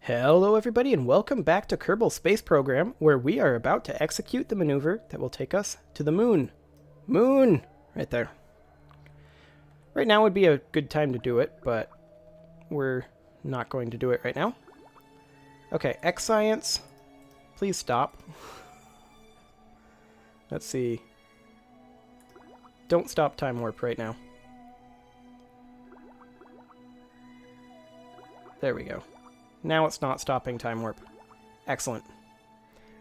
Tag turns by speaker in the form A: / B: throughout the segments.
A: Hello everybody and welcome back to Kerbal Space Program, where we are about to execute the maneuver that will take us to the moon. Moon! Right there. Right now would be a good time to do it, but we're not going to do it right now. Okay, X Science, please stop. Let's see. Don't stop time warp right now. There we go. Now it's not stopping time warp. Excellent.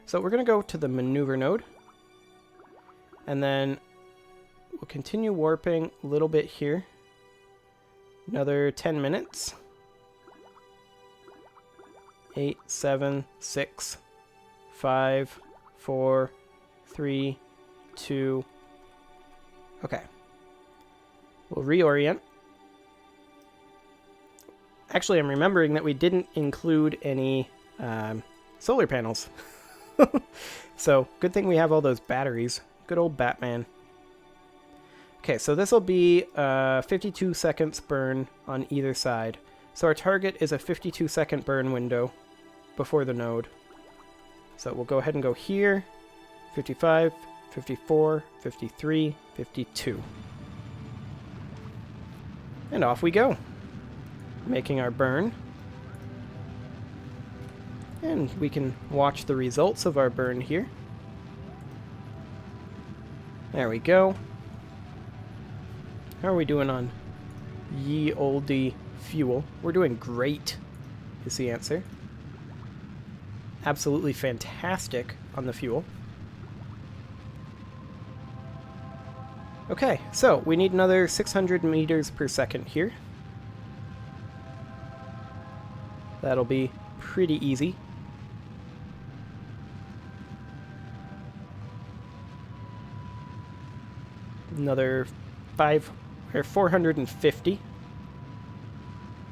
A: So we're going to go to the maneuver node. And then we'll continue warping a little bit here. Another 10 minutes. 8, 7, 6, 5, 4, 3, 2. Okay. We'll reorient. Actually, I'm remembering that we didn't include any solar panels. So, good thing we have all those batteries. Good old Batman. Okay, so this will be 52 seconds burn on either side. So our target is a 52-second burn window before the node. So we'll go ahead and go here. 55, 54, 53, 52. And off we go. Making our burn. And we can watch the results of our burn here. There we go. How are we doing on ye olde fuel? We're doing great, is the answer. Absolutely fantastic on the fuel. Okay, so we need another 600 meters per second here. That'll be pretty easy. Another 450.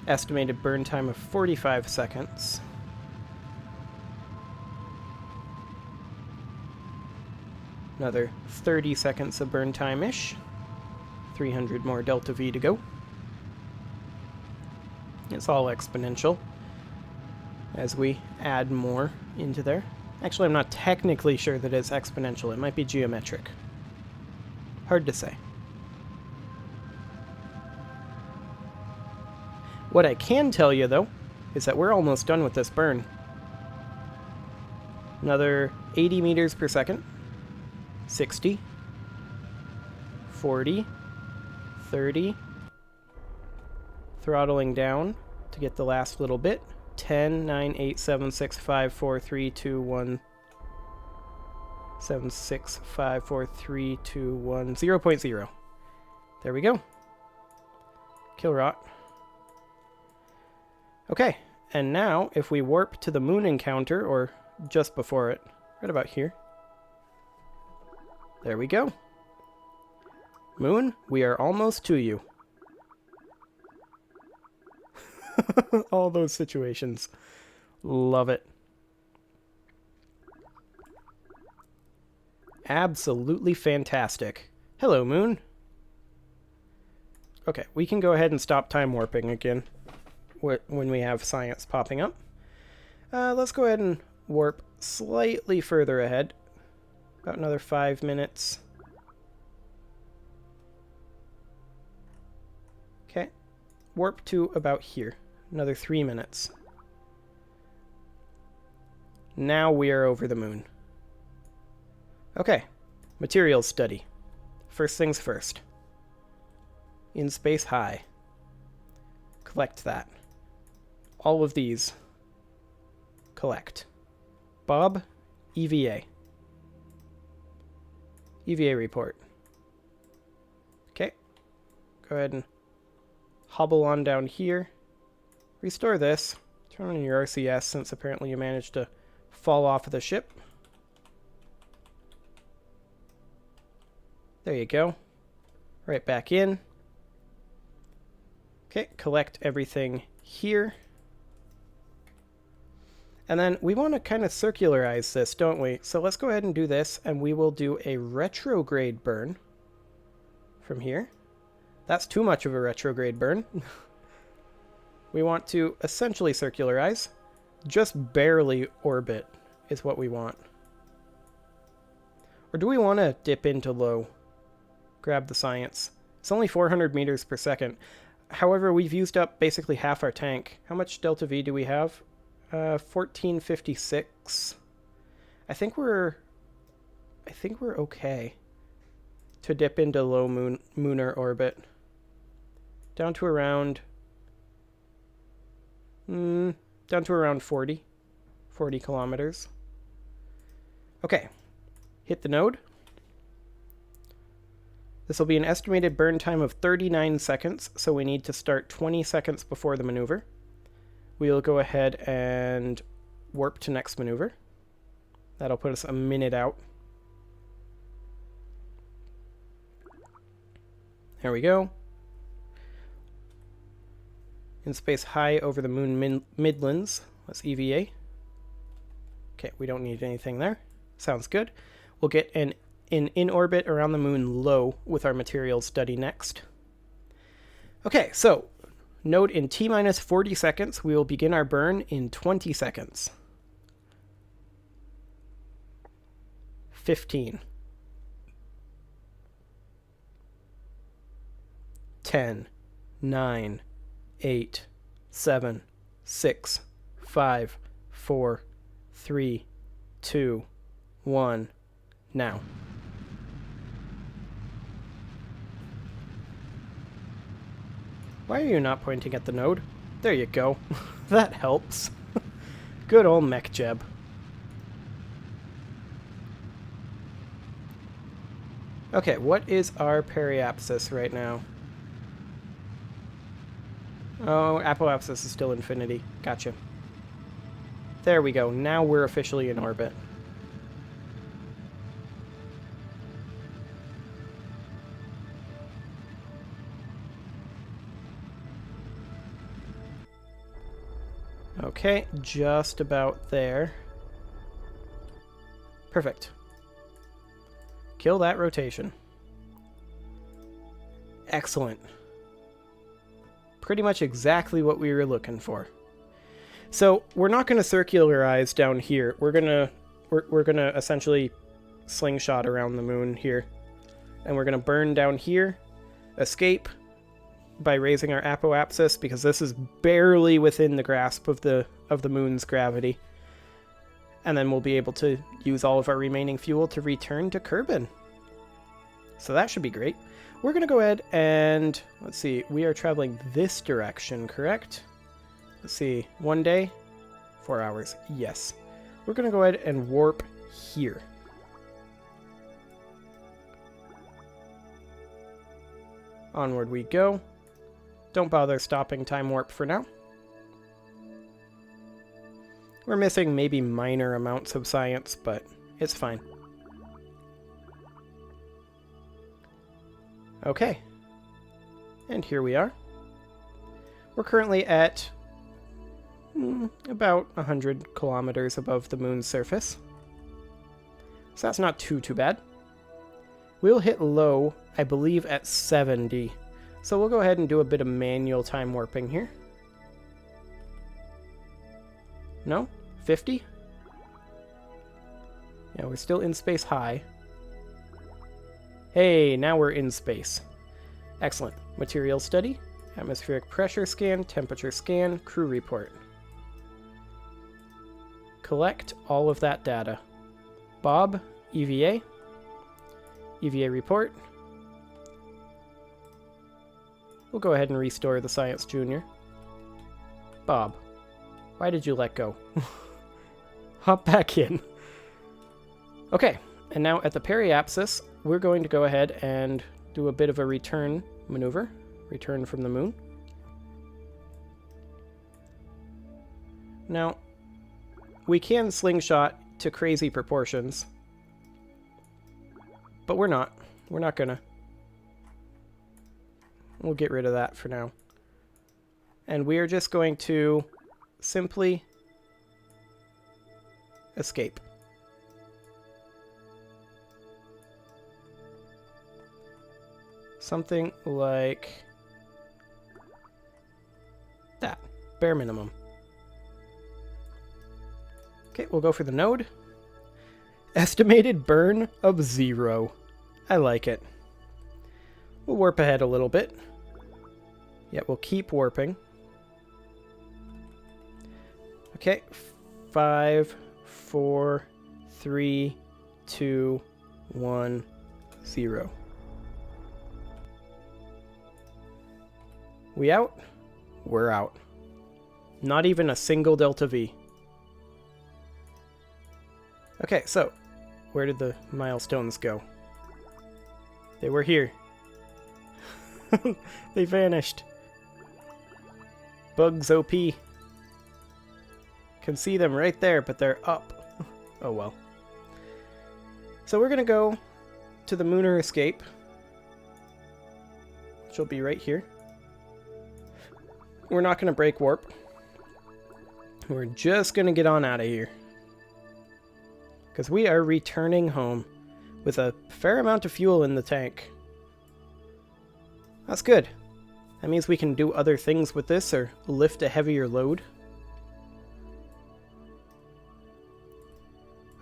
A: Estimated burn time of 45 seconds. Another 30 seconds of burn time-ish. 300 more delta V to go. It's all exponential as we add more into there. Actually, I'm not technically sure that it's exponential. It might be geometric. Hard to say. What I can tell you, though, is that we're almost done with this burn. Another 80 meters per second. 60. 40. 30. Throttling down to get the last little bit. 10, 9, 8, 7, 6, 5, 4, 3, 2, 1. 7, 6, 5, 4, 3, 2, 1, 0.0. There we go. Kill rot. Okay, and now if we warp to the moon encounter, or just before it, right about here. There we go. Moon, we are almost to you. All those situations. Love it. Absolutely fantastic. Hello, Moon. Okay, we can go ahead and stop time warping again when we have science popping up. Let's go ahead and warp slightly further ahead. About another 5 minutes. Okay. Warp to about here. Another 3 minutes. Now we are over the moon. Okay. Materials study. First things first. In space high. Collect that. All of these. Collect. Bob, EVA. EVA report. Okay. Go ahead and hobble on down here. Restore this. Turn on your RCS since apparently you managed to fall off of the ship. There you go. Right back in. Okay, collect everything here. And then we want to kind of circularize this, don't we? So let's go ahead and do this, and we will do a retrograde burn from here. That's too much of a retrograde burn. We want to essentially circularize, just barely orbit is what we want. Or do we want to dip into low? Grab the science. It's only 400 meters per second. However, we've used up basically half our tank. How much delta V do we have? 1456. I think we're okay to dip into low lunar orbit. Down to around 40 kilometers. Okay. Hit the node. This will be an estimated burn time of 39 seconds, so we need to start 20 seconds before the maneuver. We'll go ahead and warp to next maneuver. That'll put us a minute out. There we go. In space high over the moon midlands. Let's EVA. Okay, we don't need anything there. Sounds good. We'll get an in orbit around the moon low with our materials study next. Okay, so node in T-minus 40 seconds. We will begin our burn in 20 seconds. 15. 10. 9. 8. 7. 6. 5. 4. 3. 2. 1. Now. Why are you not pointing at the node? There you go. That helps. Good old mech Jeb. Okay, what is our periapsis right now? Oh, apoapsis is still infinity. Gotcha. There we go. Now we're officially in orbit. Okay, just about there. Perfect. Kill that rotation. Excellent. Pretty much exactly what we were looking for. So we're not going to circularize down here. We're gonna essentially slingshot around the moon here, and we're gonna burn down here, escape by raising our apoapsis because this is barely within the grasp of the moon's gravity, and then we'll be able to use all of our remaining fuel to return to Kerbin. So that should be great. We're going to go ahead and, let's see, we are traveling this direction, correct? Let's see, 1 day, 4 hours, yes. We're going to go ahead and warp here. Onward we go. Don't bother stopping time warp for now. We're missing maybe minor amounts of science, but it's fine. Okay. And here we are. We're currently at about 100 kilometers above the moon's surface. So that's not too bad. We'll hit low, I believe, at 70. So we'll go ahead and do a bit of manual time warping here. No? 50? Yeah, we're still in space high. Hey, now we're in space. Excellent. Material study, atmospheric pressure scan, temperature scan, crew report. Collect all of that data. Bob, EVA. EVA report. We'll go ahead and restore the Science Junior. Bob, why did you let go? Hop back in. Okay, and now at the periapsis, we're going to go ahead and do a bit of a return maneuver. Return from the moon. Now, we can slingshot to crazy proportions, but we're not. We're not gonna. We'll get rid of that for now. And we are just going to simply escape. Something like that. Bare minimum. Okay, we'll go for the node. Estimated burn of 0. I like it. We'll warp ahead a little bit. Yeah, we'll keep warping. Okay, 5, 4, 3, 2, 1, 0. We out? We're out. Not even a single Delta V. Okay, so where did the milestones go? They were here. They vanished. Bugs OP. Can see them right there, but they're up. Oh well. So we're gonna go to the Lunar escape, which will be right here. We're not gonna break warp. We're just gonna get on out of here, because we are returning home with a fair amount of fuel in the tank. That's good. That means we can do other things with this or lift a heavier load.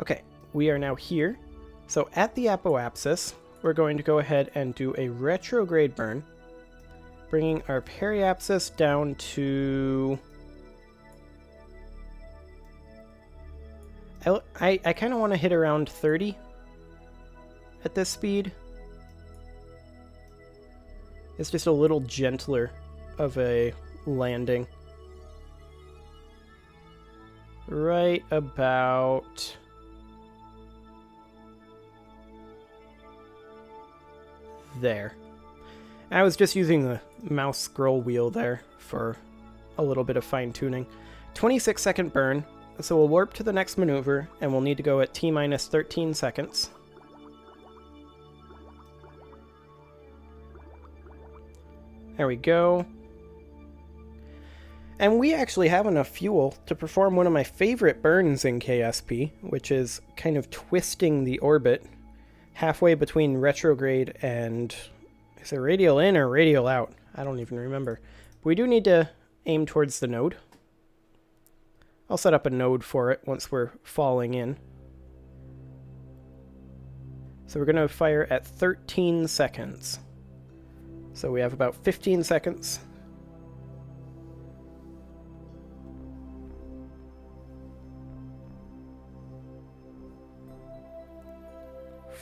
A: Okay, we are now here. So at the apoapsis, we're going to go ahead and do a retrograde burn, bringing our periapsis down to... I kind of want to hit around 30 at this speed. It's just a little gentler of a landing. Right about... there. I was just using the mouse scroll wheel there for a little bit of fine-tuning. 26-second burn, so we'll warp to the next maneuver, and we'll need to go at T-minus 13 seconds. There we go. And we actually have enough fuel to perform one of my favorite burns in KSP, which is kind of twisting the orbit halfway between retrograde and... is it radial in or radial out? I don't even remember. But we do need to aim towards the node. I'll set up a node for it once we're falling in. So we're going to fire at 13 seconds. So we have about 15 seconds.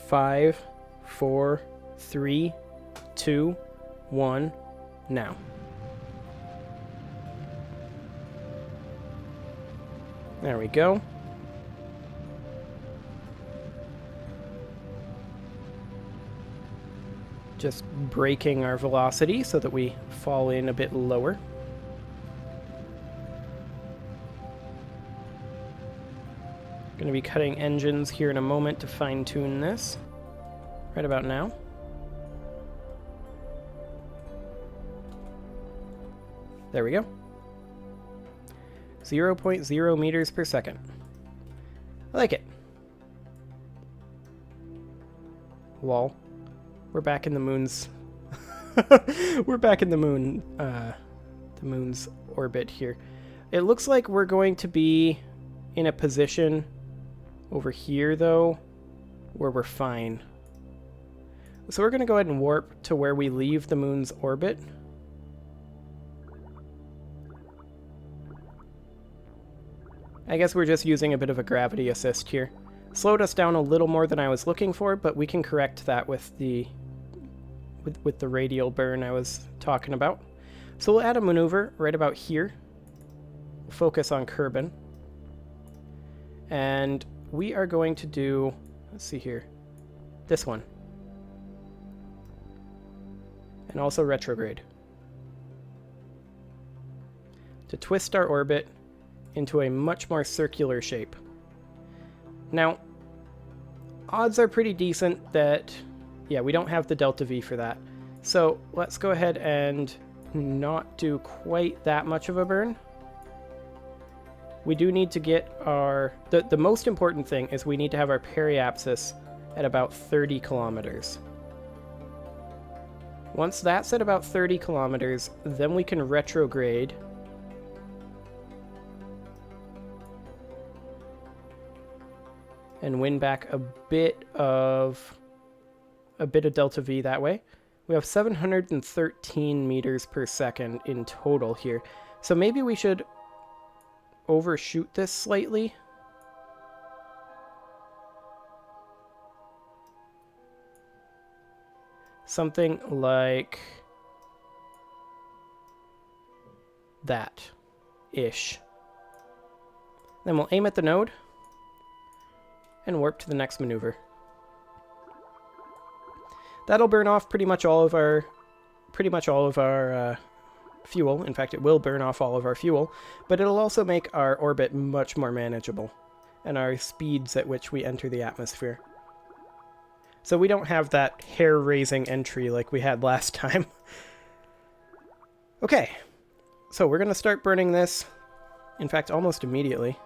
A: Five, 4, 3, 2, 1, now. There we go. Just braking our velocity so that we fall in a bit lower. Going to be cutting engines here in a moment to fine-tune this. Right about now. There we go. 0.0 meters per second. I like it. Lol. We're back in the moon's... we're back in the moon's orbit here. It looks like we're going to be in a position over here, though, where we're fine. So we're going to go ahead and warp to where we leave the moon's orbit. I guess we're just using a bit of a gravity assist here. Slowed us down a little more than I was looking for, but we can correct that with the radial burn I was talking about. So we'll add a maneuver right about here. We'll focus on Kerbin. And we are going to do, let's see here, this one. And also retrograde. To twist our orbit into a much more circular shape. Now, odds are pretty decent that, yeah, we don't have the delta V for that. So let's go ahead and not do quite that much of a burn. We do need to get our... The most important thing is we need to have our periapsis at about 30 kilometers. Once that's at about 30 kilometers, then we can retrograde and win back a bit of delta V that way. We have 713 meters per second in total here. So maybe we should overshoot this slightly. Something like that-ish. Then we'll aim at the node and warp to the next maneuver. That'll burn off pretty much all of our fuel. In fact, it will burn off all of our fuel, but it'll also make our orbit much more manageable and our speeds at which we enter the atmosphere. So we don't have that hair-raising entry like we had last time. Okay, so we're going to start burning this, in fact, almost immediately.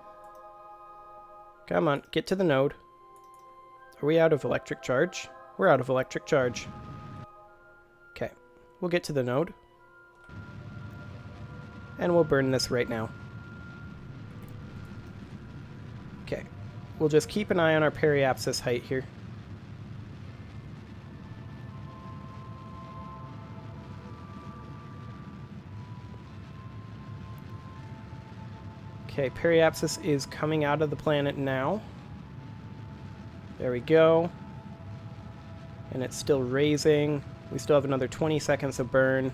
A: Come on, get to the node. Are we out of electric charge? We're out of electric charge. Okay, we'll get to the node. And we'll burn this right now. Okay, we'll just keep an eye on our periapsis height here. Okay, periapsis is coming out of the planet now. There we go. And it's still raising. We still have another 20 seconds of burn.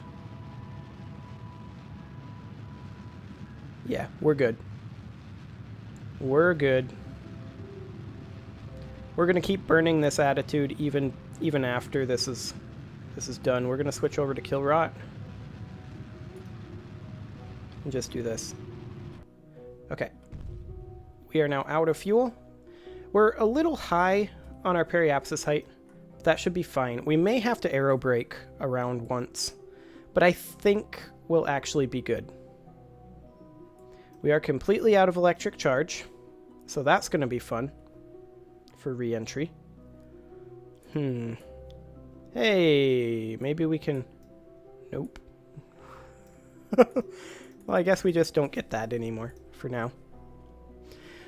A: Yeah, we're good. We're good. We're gonna keep burning this attitude even after this is done. We're gonna switch over to kill rot. And just do this. Okay. We are now out of fuel. We're a little high on our periapsis height. That should be fine. We may have to aero brake around once, but I think we'll actually be good. We are completely out of electric charge, so that's going to be fun for re-entry. Hey, maybe we can... Nope. Well, I guess we just don't get that anymore for now.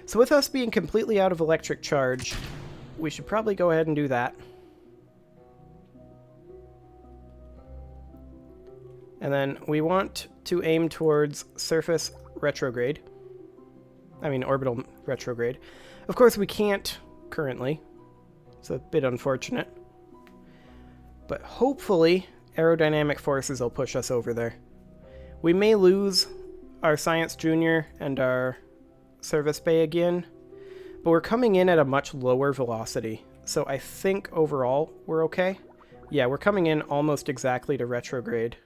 A: So with us being completely out of electric charge, we should probably go ahead and do that. And then we want to aim towards surface retrograde. I mean orbital retrograde. Of course we can't currently. It's a bit unfortunate. But hopefully aerodynamic forces will push us over there. We may lose our Science Junior and our service bay again, but we're coming in at a much lower velocity. So I think overall we're okay. Yeah, we're coming in almost exactly to retrograde.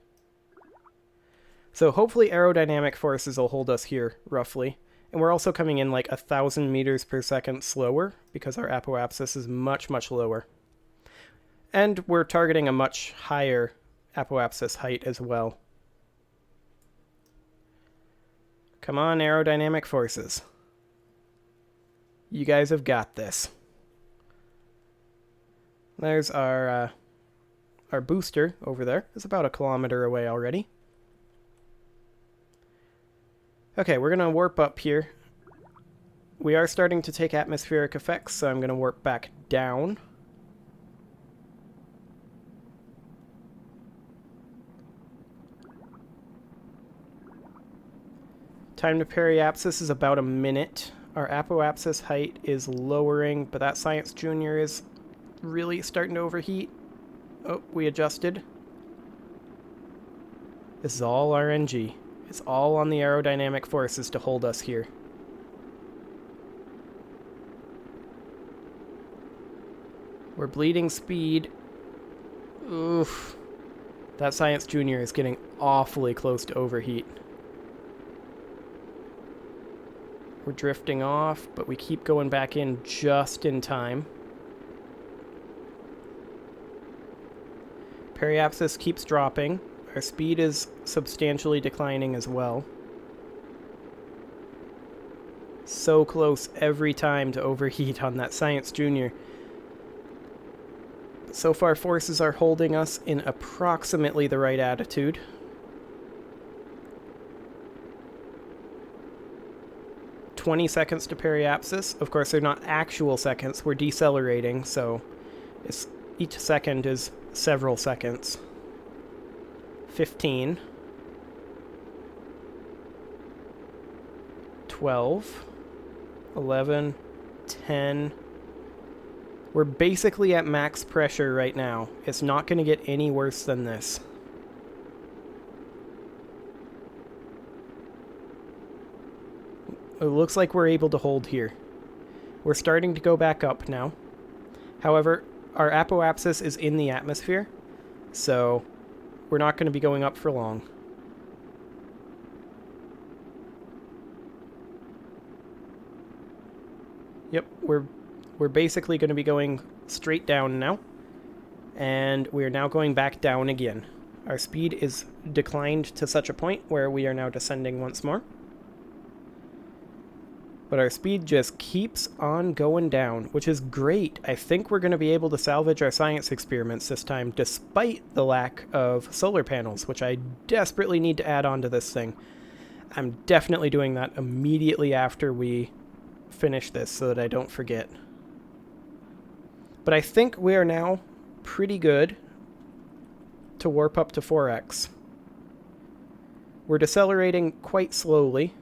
A: So hopefully aerodynamic forces will hold us here, roughly. And we're also coming in like 1,000 meters per second slower because our apoapsis is much, much lower. And we're targeting a much higher apoapsis height as well. Come on, aerodynamic forces. You guys have got this. There's our booster over there. It's about 1 kilometer away already. Okay, we're going to warp up here. We are starting to take atmospheric effects, so I'm going to warp back down. Time to periapsis is about a minute. Our apoapsis height is lowering, but that Science Junior is really starting to overheat. Oh, we adjusted. This is all RNG. It's all on the aerodynamic forces to hold us here. We're bleeding speed. Oof. That Science Junior is getting awfully close to overheat. We're drifting off, but we keep going back in just in time. Periapsis keeps dropping. Our speed is substantially declining as well. So close every time to overheat on that Science Junior. So far, forces are holding us in approximately the right attitude. 20 seconds to periapsis. Of course, they're not actual seconds. We're decelerating, so each second is several seconds. 15. 12. 11. 10. We're basically at max pressure right now. It's not going to get any worse than this. It looks like we're able to hold here. We're starting to go back up now. However, our apoapsis is in the atmosphere, so we're not going to be going up for long. Yep, we're basically going to be going straight down now, and we're now going back down again. Our speed is declined to such a point where we are now descending once more. But our speed just keeps on going down, which is great. I think we're going to be able to salvage our science experiments this time, despite the lack of solar panels, which I desperately need to add on to this thing. I'm definitely doing that immediately after we finish this so that I don't forget. But I think we are now pretty good to warp up to 4x. We're decelerating quite slowly.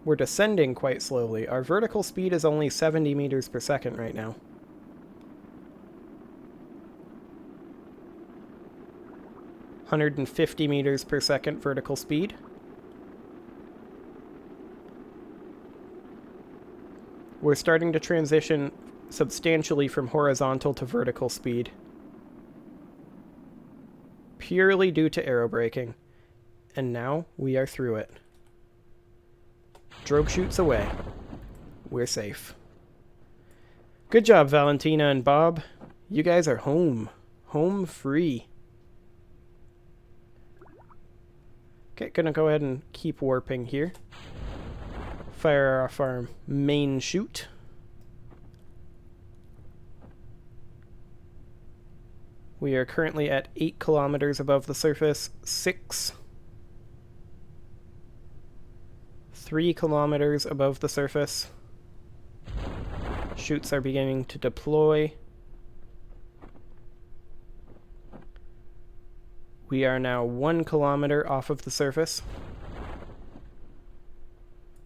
A: We're descending quite slowly. Our vertical speed is only 70 meters per second right now. (150 meters per second vertical speed. We're starting to transition substantially from horizontal to vertical speed, purely due to aerobraking. And now we are through it. Drogue shoots away. We're safe. Good job, Valentina and Bob. You guys are home. Home free. Okay, gonna go ahead and keep warping here. Fire off our main chute. We are currently at 8 kilometers above the surface. 6. 3 kilometers above the surface. Chutes are beginning to deploy. We are now 1 kilometer off of the surface.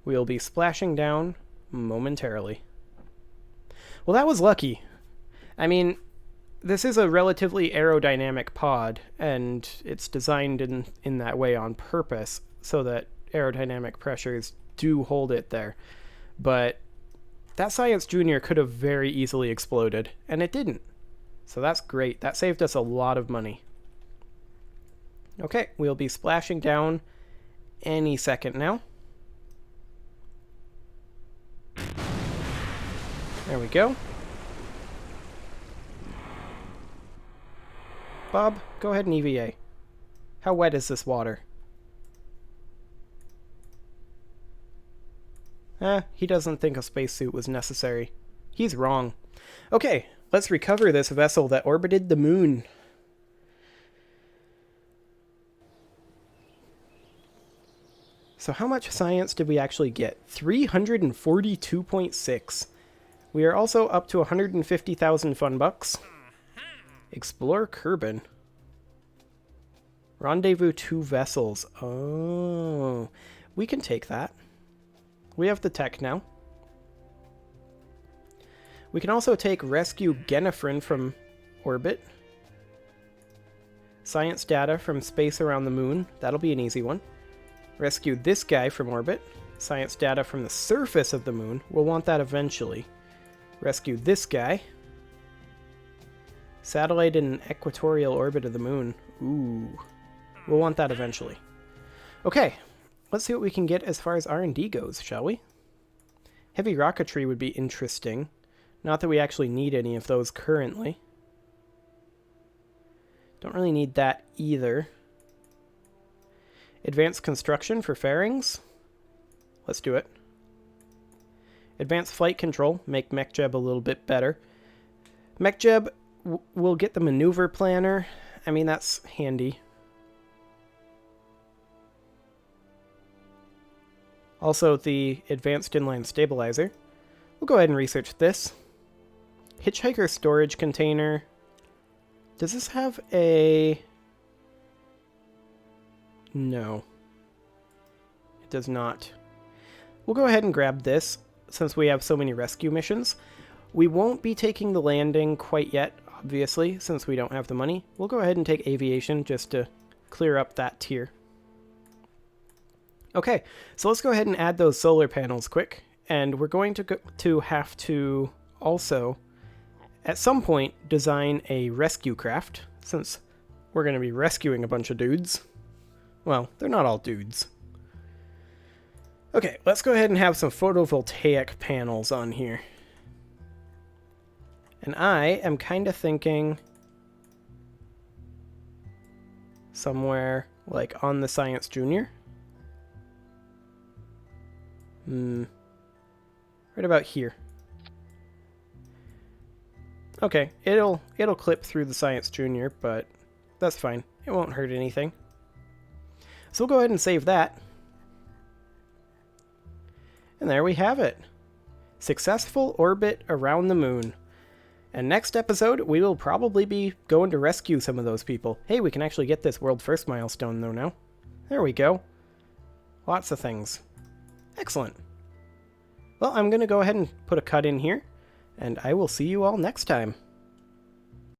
A: We'll be splashing down momentarily. Well, that was lucky. I mean, this is a relatively aerodynamic pod, and it's designed in that way on purpose so that aerodynamic pressures do hold it there. But that Science Junior could have very easily exploded, and it didn't. So that's great. That saved us a lot of money. Okay, we'll be splashing down any second now. There we go. Bob, go ahead and EVA. How wet is this water? He doesn't think a spacesuit was necessary. He's wrong. Okay, let's recover this vessel that orbited the moon. So how much science did we actually get? 342.6. We are also up to 150,000 fun bucks. Explore Kerbin. Rendezvous 2 vessels. Oh, we can take that. We have the tech now. We can also take Rescue Genefrin from orbit. Science data from space around the moon. That'll be an easy one. Rescue this guy from orbit. Science data from the surface of the moon. We'll want that eventually. Rescue this guy. Satellite in an equatorial orbit of the moon. Ooh. We'll want that eventually. Okay. Let's see what we can get as far as R&D goes, shall we? Heavy rocketry would be interesting. Not that we actually need any of those currently. Don't really need that either. Advanced construction for fairings. Let's do it. Advanced flight control. Make MechJeb a little bit better. MechJeb will get the maneuver planner. I mean, that's handy. Also, the advanced inline stabilizer. We'll go ahead and research this. Hitchhiker storage container. Does this have a... No. It does not. We'll go ahead and grab this, since we have so many rescue missions. We won't be taking the landing quite yet, obviously, since we don't have the money. We'll go ahead and take aviation just to clear up that tier. Okay, so let's go ahead and add those solar panels quick. And we're going to have to also, at some point, design a rescue craft, since we're going to be rescuing a bunch of dudes. Well, they're not all dudes. Okay, let's go ahead and have some photovoltaic panels on here. And I am kind of thinking somewhere like on the Science Junior. Right about here. Okay, it'll clip through the Science Junior, but that's fine. It won't hurt anything. So we'll go ahead and save that. And there we have it. Successful orbit around the moon. And next episode, we will probably be going to rescue some of those people. Hey, we can actually get this world first milestone though now. There we go. Lots of things. Excellent. Well, I'm going to go ahead and put a cut in here, and I will see you all next time.